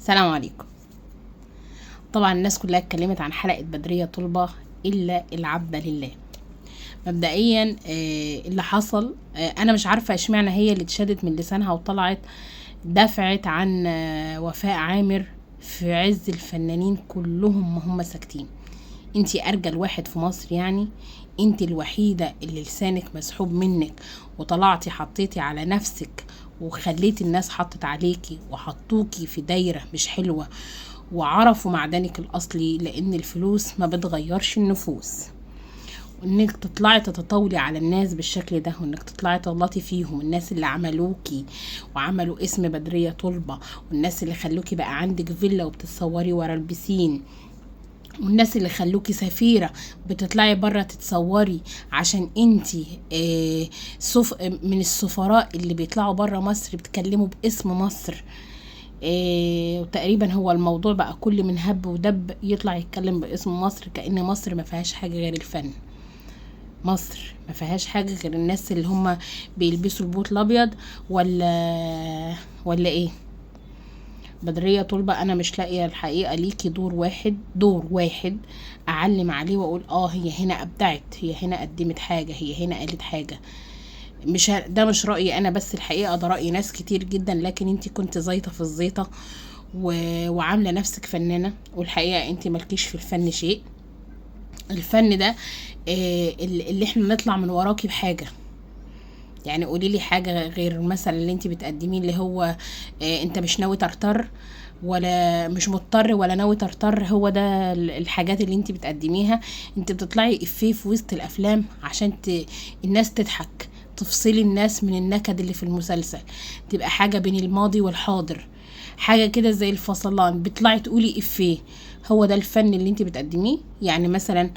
السلام عليكم. طبعا الناس كلها اتكلمت عن حلقة بدرية طلبة إلا العبد لله. مبدئيا اللي حصل، أنا مش عارفة اشمعنى هي اللي اتشدت من لسانها وطلعت دافعت عن وفاء عامر في عز الفنانين كلهم ما هم ساكتين. انتي أرجل واحد في مصر، يعني انتي الوحيدة اللي لسانك مسحوب منك وطلعتي حطيتي على نفسك وخليتي الناس حطت عليكي وحطوكي في دايرة مش حلوة وعرفوا معدنك الأصلي، لأن الفلوس ما بتغيرش النفوس. وانك تطلعي تتطاولي على الناس بالشكل ده، وانك تطلعي تغلطي فيهم، الناس اللي عملوكي وعملوا اسم بدرية طلبة، والناس اللي خلوكي بقى عندك فيلا وبتتصوري ورا البسين، والناس اللي خلوكي سفيرة بتطلعي برا تتصوري عشان انتي من السفراء اللي بيطلعوا برا مصر بتكلموا باسم مصر. وتقريبا هو الموضوع بقى كل من هب ودب يطلع يتكلم باسم مصر، كأن مصر ما فيهاش حاجة غير الفن. مصر ما فيهاش حاجة غير الناس اللي هم بيلبسوا البوت الابيض ولا ايه. بدرية طلبة انا مش لاقيه الحقيقه ليكي دور واحد اعلم عليه واقول هي هنا ابدعت، هي هنا قدمت حاجه، هي هنا قالت حاجه. ده مش رايي انا بس، الحقيقه ده راي ناس كتير جدا، لكن انت كنت زيطه في الزيطه وعامله نفسك فنانه، والحقيقه انت مالكيش في الفن شيء. الفن ده اللي احنا نطلع من وراكي بحاجه. يعني قولي لي حاجه غير مثلا اللي انت بتقدميه، اللي هو انت مش ناوي ترتر ولا مش مضطر ولا ناوي ترتر. هو ده الحاجات اللي انت بتقدميها. انت بتطلعي افيه في وسط الافلام عشان الناس تضحك، تفصلي الناس من النكد اللي في المسلسل، تبقى حاجه بين الماضي والحاضر، حاجه كده زي الفصلان، بتطلعي تقولي افيه. هو ده الفن اللي انت بتقدميه؟ يعني مثلا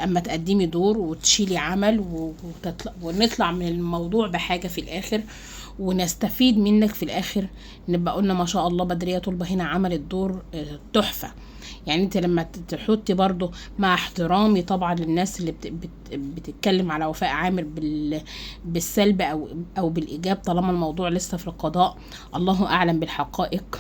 اما تقدمي دور وتشيلي عمل ونطلع من الموضوع بحاجة في الاخر ونستفيد منك في الاخر، نبقى قلنا ما شاء الله بدرية طلبة هنا عملت دور تحفة. يعني انت لما تحطي برضو، مع احترامي طبعا للناس اللي بتتكلم على وفاء عامر بالسلب او بالايجاب، طالما الموضوع لسه في القضاء، الله اعلم بالحقائق،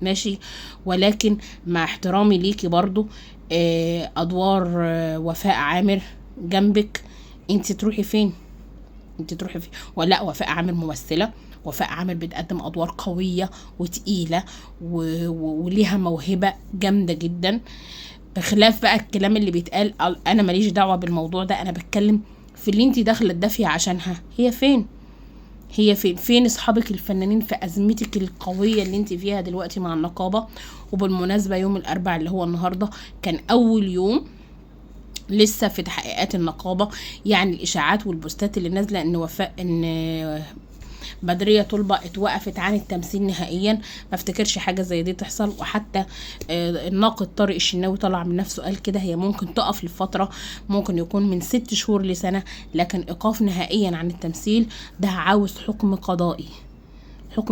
ماشي. ولكن مع احترامي ليكي برضو، ادوار وفاء عامر جنبك، انت تروحي فين؟ ولا وفاء عامر ممثلة، وفاء عامر بتقدم ادوار قوية وتقيلة وليها موهبة جامدة جدا، بخلاف بقى الكلام اللي بيتقال. انا ماليش دعوة بالموضوع ده، انا بتكلم في اللي انت داخلة الدافية عشانها. هي فين اصحابك الفنانين في ازمتك القويه اللي انت فيها دلوقتي مع النقابه؟ وبالمناسبه يوم الاربعاء اللي هو النهارده كان اول يوم لسه في تحقيقات النقابه، يعني الاشاعات والبوستات اللي نازله ان بدرية طلبة اتوقفت عن التمثيل نهائيا. ما افتكرش حاجة زي دي تحصل، وحتى الناقد طارق الشناوي طلع من نفسه قال كده، هي ممكن تقف لفترة، ممكن يكون من 6 شهور لسنة، لكن ايقاف نهائيا عن التمثيل ده عاوز حكم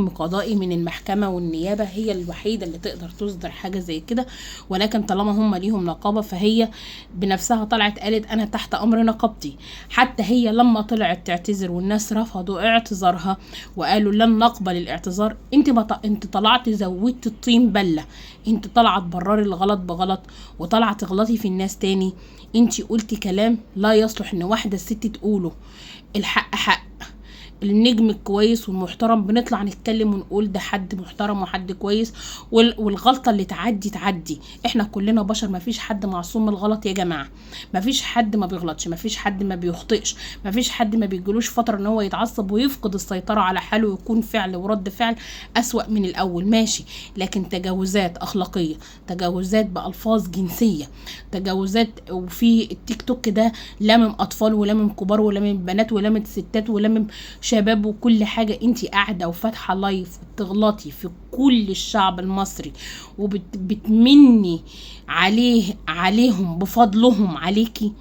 قضائي من المحكمة، والنيابة هي الوحيدة اللي تقدر تصدر حاجة زي كده. ولكن طالما هم ليهم نقابة، فهي بنفسها طلعت قالت انا تحت امر نقابتي. حتى هي لما طلعت تعتذر والناس رفضوا اعتذارها وقالوا لن نقبل الاعتذار، انت طلعت زودت الطين بلة، انت طلعت برري الغلط بغلط وطلعت تغلطي في الناس تاني. انت قلتي كلام لا يصلح ان واحدة ست تقوله. الحق حق، النجم الكويس والمحترم بنطلع نتكلم ونقول ده حد محترم وحد كويس، والغلطة اللي تعدي. احنا كلنا بشر، مفيش حد معصوم من الغلط يا جماعة، مفيش حد ما بيغلطش، مفيش حد ما بيخطئش، مفيش حد ما بيجلوش فترة ان هو يتعصب ويفقد السيطرة على حاله ويكون فعل ورد فعل أسوأ من الأول، ماشي. لكن تجاوزات أخلاقية، تجاوزات بألفاظ جنسية، تجاوزات، وفي التيك توك ده لامم أطفال ولامم كبار ولامم بنات ولامم ستات ولامم شباب وكل حاجة. انتي قاعدة وفاتحة لايف وبتغلطي في كل الشعب المصري وبتمني عليهم بفضلهم عليكي.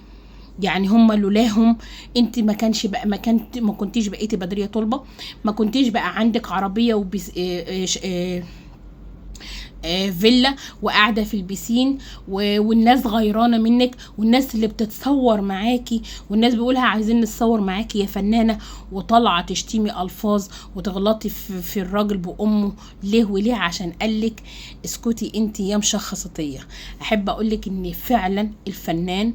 يعني هم لولاهم انت ما كنتيش بقيتي بدرية طلبة، ما كنتيش بقى عندك عربية فيلا وقاعده في البسين والناس غيرانه منك، والناس اللي بتتصور معاكي والناس بيقولها عايزين نتصور معاكي يا فنانه، وطالعه تشتمي الفاظ وتغلطي في الراجل بامه. ليه وليه؟ عشان قالك اسكتي انت يا مشخصتيه. احب اقولك ان فعلا الفنان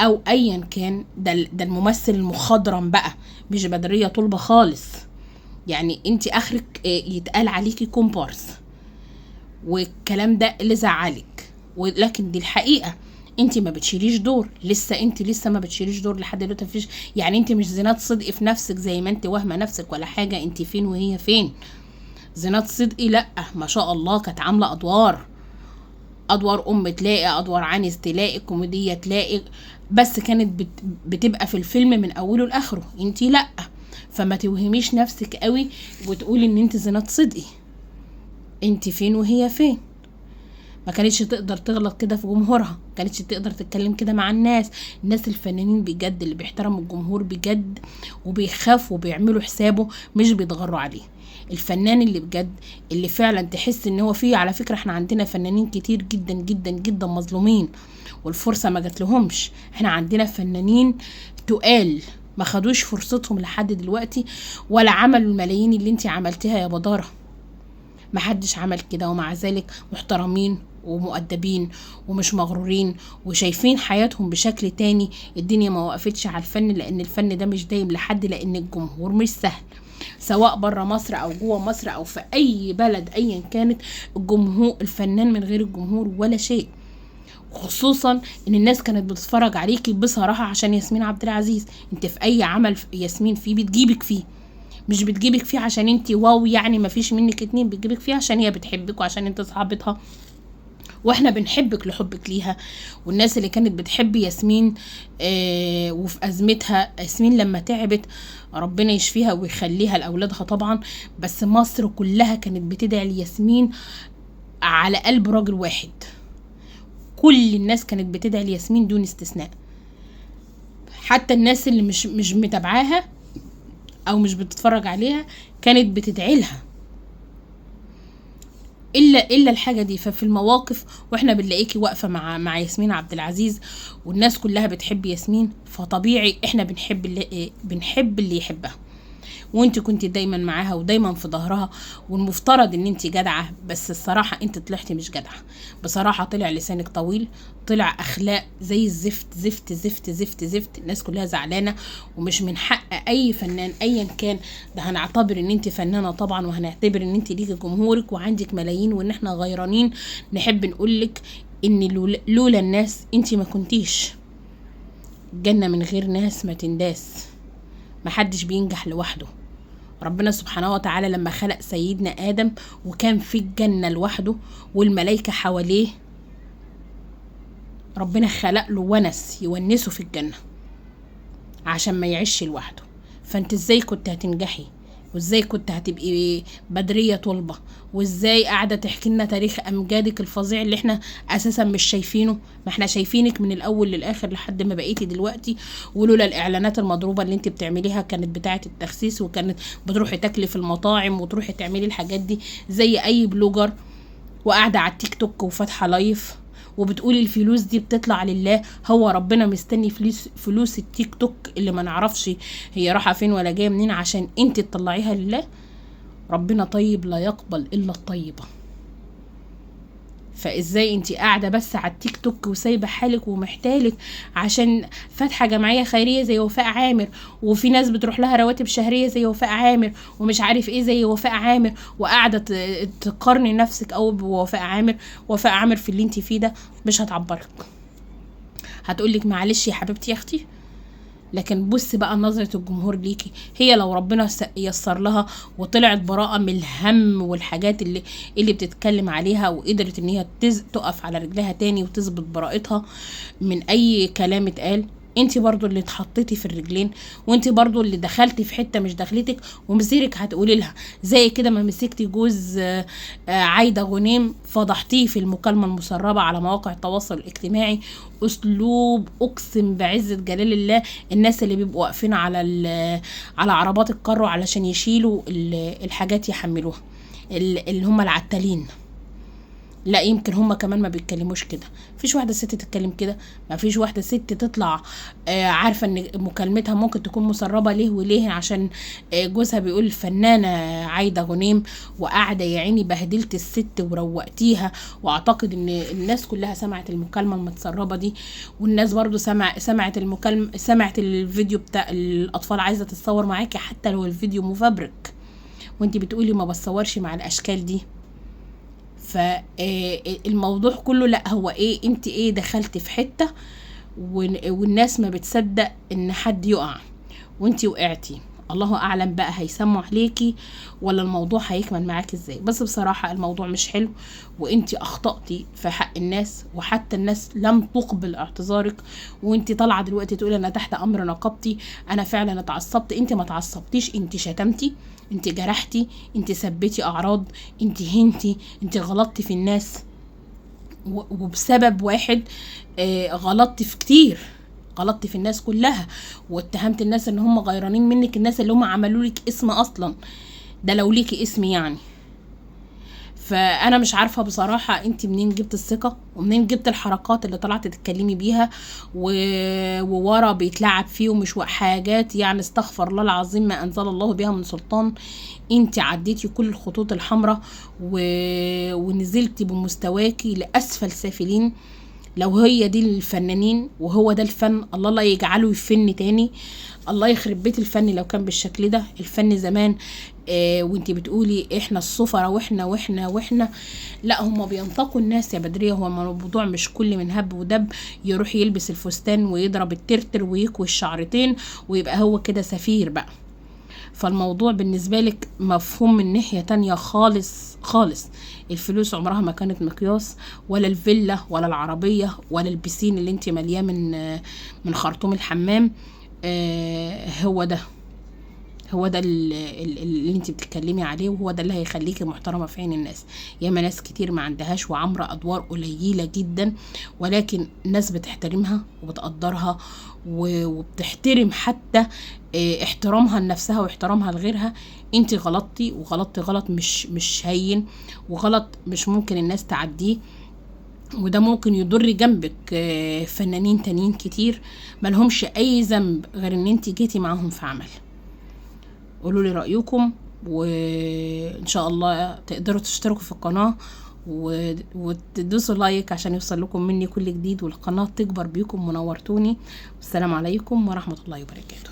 او ايا كان ده الممثل المخضرم بقى، مش بدريه طلبه خالص. يعني انت اخرك يتقال عليكي كومبارس، والكلام ده اللي زعلك، ولكن دي الحقيقه. انت ما بتشيليش دور، انت لسه ما بتشيليش دور لحد دلوقتي. مفيش يعني، انت مش زينات صدقي في نفسك زي ما انت واهمه نفسك ولا حاجه. انت فين وهي فين؟ زينات صدقي لا ما شاء الله كانت عامله ادوار ام تلاقي، ادوار عنس تلاقي، كوميديه تلاقي، بس كانت بتبقى في الفيلم من اوله لاخره. انت لا، فما توهميش نفسك قوي وتقولي ان انت زينات صدقي. انت فين وهي فين؟ ما كانتش تقدر تغلط كده في جمهورها، ما كانتش تقدر تتكلم كده مع الناس الفنانين بجد اللي بيحترموا الجمهور بجد وبيخافوا وبيعملوا حسابه، مش بيتغروا عليه. الفنان اللي بجد اللي فعلا تحس ان هو فيه، على فكرة احنا عندنا فنانين كتير جدا جدا جدا مظلومين والفرصة ما جات لهمش. احنا عندنا فنانين تقال ما خدوش فرصتهم لحد دلوقتي، ولا عملوا الملايين اللي انت عملتها يا بدارة. ما حدش عمل كده، ومع ذلك محترمين ومؤدبين ومش مغرورين وشايفين حياتهم بشكل تاني. الدنيا ما وقفتش على الفن، لان الفن ده مش دايم لحد، لان الجمهور مش سهل، سواء برا مصر او جوه مصر او في اي بلد ايا كانت. الجمهور، الفنان من غير الجمهور ولا شيء. خصوصا ان الناس كانت بتتفرج عليكي بصراحة عشان ياسمين عبد العزيز. انت في اي عمل ياسمين فيه بتجيبك فيه، مش بتجيبك فيه عشان انت واو يعني ما فيش منك اتنين، بتجيبك فيه عشان هي بتحبك وعشان انت صاحبتها، واحنا بنحبك لحبك ليها. والناس اللي كانت بتحب ياسمين وفي ازمتها، ياسمين لما تعبت ربنا يشفيها ويخليها لاولادها طبعا، بس مصر كلها كانت بتدعي لياسمين على قلب راجل واحد. كل الناس كانت بتدعي لياسمين دون استثناء، حتى الناس اللي مش متابعاها او مش بتتفرج عليها كانت بتدعي لها الا الحاجه دي. ففي المواقف واحنا بنلاقيكي واقفه مع ياسمين عبد العزيز والناس كلها بتحب ياسمين، فطبيعي احنا بنحب اللي يحبها، وانت كنت دايما معاها ودايما في ظهرها، والمفترض ان انت جدعه. بس الصراحه انت طلعتي مش جدعه بصراحه. طلع لسانك طويل، طلع اخلاق زي الزفت، زفت زفت زفت زفت. الناس كلها زعلانه، ومش من حق اي فنان ايا كان، ده هنعتبر ان انت فنانه طبعا، وهنعتبر ان انت ليكي جمهورك وعندك ملايين، وان احنا غيرانين نحب نقولك ان لولا الناس انت ما كنتيش. الجنه من غير ناس ما تنداس، محدش بينجح لوحده. ربنا سبحانه وتعالى لما خلق سيدنا آدم وكان في الجنة لوحده والملائكة حواليه، ربنا خلق له ونس يونسه في الجنة عشان ما يعيش لوحده. فانت ازاي كنت هتنجحي؟ وازاي كنت هتبقي بدرية طلبة؟ وازاي قاعدة تحكي لنا تاريخ امجادك الفظيع اللي احنا اساسا مش شايفينه؟ ما احنا شايفينك من الاول للاخر لحد ما بقيتي دلوقتي. ولولا الاعلانات المضروبة اللي انت بتعمليها كانت بتاعة التخسيس، وكانت بتروحي تاكلي في المطاعم وتروحي تعملي الحاجات دي زي اي بلوجر، وقاعدة على التيك توك وفاتحة لايف وبتقولي الفلوس دي بتطلع لله. هو ربنا مستني فلوس التيك توك اللي ما نعرفش هي راحة فين ولا جاية منين عشان انت تطلعيها لله؟ ربنا طيب لا يقبل الا الطيبة. فازاي انت قاعدة بس على التيك توك وسايبة حالك ومحتالك عشان فاتحة جمعية خيرية زي وفاء عامر، وفي ناس بتروح لها رواتب شهرية زي وفاء عامر، ومش عارف ايه زي وفاء عامر، وقاعدة تقارني نفسك او بوفاء عامر. وفاء عامر في اللي انت فيه ده مش هتعبرك، هتقولك معلش يا حبيبتي يا اختي. لكن بص بقى نظرة الجمهور ليكي، هي لو ربنا يسر لها وطلعت براءة من الهم والحاجات اللي بتتكلم عليها، وقدرت ان هي تقف على رجلها تاني وتثبت براءتها من اي كلام اتقال، انت برضو اللي اتحطيتي في الرجلين، وانت برضو اللي دخلتي في حته مش دخلتك، ومسيرك هتقولي لها زي كده ما مسكتي جوز عايده غنيم فضحتيه في المكالمه المسربه على مواقع التواصل الاجتماعي. اسلوب اقسم بعزه جلال الله الناس اللي بيبقوا واقفين على عربات الكارو علشان يشيلوا الحاجات يحملوها، اللي هم العتالين. لا يمكن هما كمان ما بيتكلموش كده. مفيش واحده ست تتكلم كده، مفيش واحده ست تطلع عارفه ان مكالمتها ممكن تكون مسربه ليه وليه، عشان جوزها بيقول الفنانه عايده غنيم وقاعده يا عيني بهدلت الست وروقتيها. واعتقد ان الناس كلها سمعت المكالمه المتسربه دي، والناس برضو سمعت المكالمه، سمعت الفيديو بتاع الاطفال عايزه تتصور معاكي حتى لو الفيديو مفبرك، وانتي بتقولي ما بتصورش مع الاشكال دي. فالموضوع كله لا هو ايه، انت ايه دخلت في حتة والناس ما بتصدق ان حد يقع وانت وقعتي. الله اعلم بقى هيسموا عليكي ولا الموضوع هيكمل معاكي ازاي. بس بصراحة الموضوع مش حلو، وانت اخطأتي في حق الناس، وحتى الناس لم تقبل اعتذارك، وانت طالعة دلوقتي تقولي انا تحت امر نقابتي. انا فعلا اتعصبت، انت ما اتعصبتيش، انت شتمتي، انت جرحتي، انت سبيتي اعراض، انت هنتي، انت غلطتي في الناس، وبسبب واحد غلطتي في كتير، غلطتي في الناس كلها، واتهمت الناس ان هم غيرانين منك، الناس اللي هم عملوا لك اسم اصلا، ده لو ليكي اسم يعني. فانا مش عارفه بصراحه انت منين جبت الثقه ومنين جبت الحركات اللي طلعت تتكلمي بيها وورا بيتلعب فيه ومش حاجات يعني استغفر الله العظيم ما انزل الله بها من سلطان. انت عديتي كل الخطوط الحمراء ونزلتي بمستواكي لاسفل سافلين. لو هي دي الفنانين وهو ده الفن، الله لا يجعله يفن تاني. الله يخرب بيت الفن لو كان بالشكل ده. الفن زمان وانتي بتقولي احنا السفرة واحنا لا، هما بينطقوا الناس يا بدرية. هو الموضوع مش كل من هب ودب يروح يلبس الفستان ويضرب الترتر ويكوي الشعرتين ويبقى هو كده سفير بقى. فالموضوع بالنسبة لك مفهوم من ناحية تانية خالص خالص. الفلوس عمرها ما كانت مقياس، ولا الفيلا ولا العربية ولا البسين اللي انت ملياه من خرطوم الحمام. هو ده اللي انت بتتكلمي عليه، وهو ده اللي هيخليكي محترمه في عين الناس. ياما ناس كتير ما عندهاش وعامره ادوار قليله جدا، ولكن الناس بتحترمها وبتقدرها وبتحترم حتى احترامها لنفسها واحترامها لغيرها. انت غلطتي وغلطتي غلط مش هين، وغلط مش ممكن الناس تعديه، وده ممكن يضر جنبك فنانين تانيين كتير ملهمش اي ذنب غير ان انت جيتي معاهم في عمل. قولوا لي رأيكم، وإن شاء الله تقدروا تشتركوا في القناة وتدوسوا لايك عشان يوصل لكم مني كل جديد، والقناة تكبر بيكم. منورتوني، والسلام عليكم ورحمة الله وبركاته.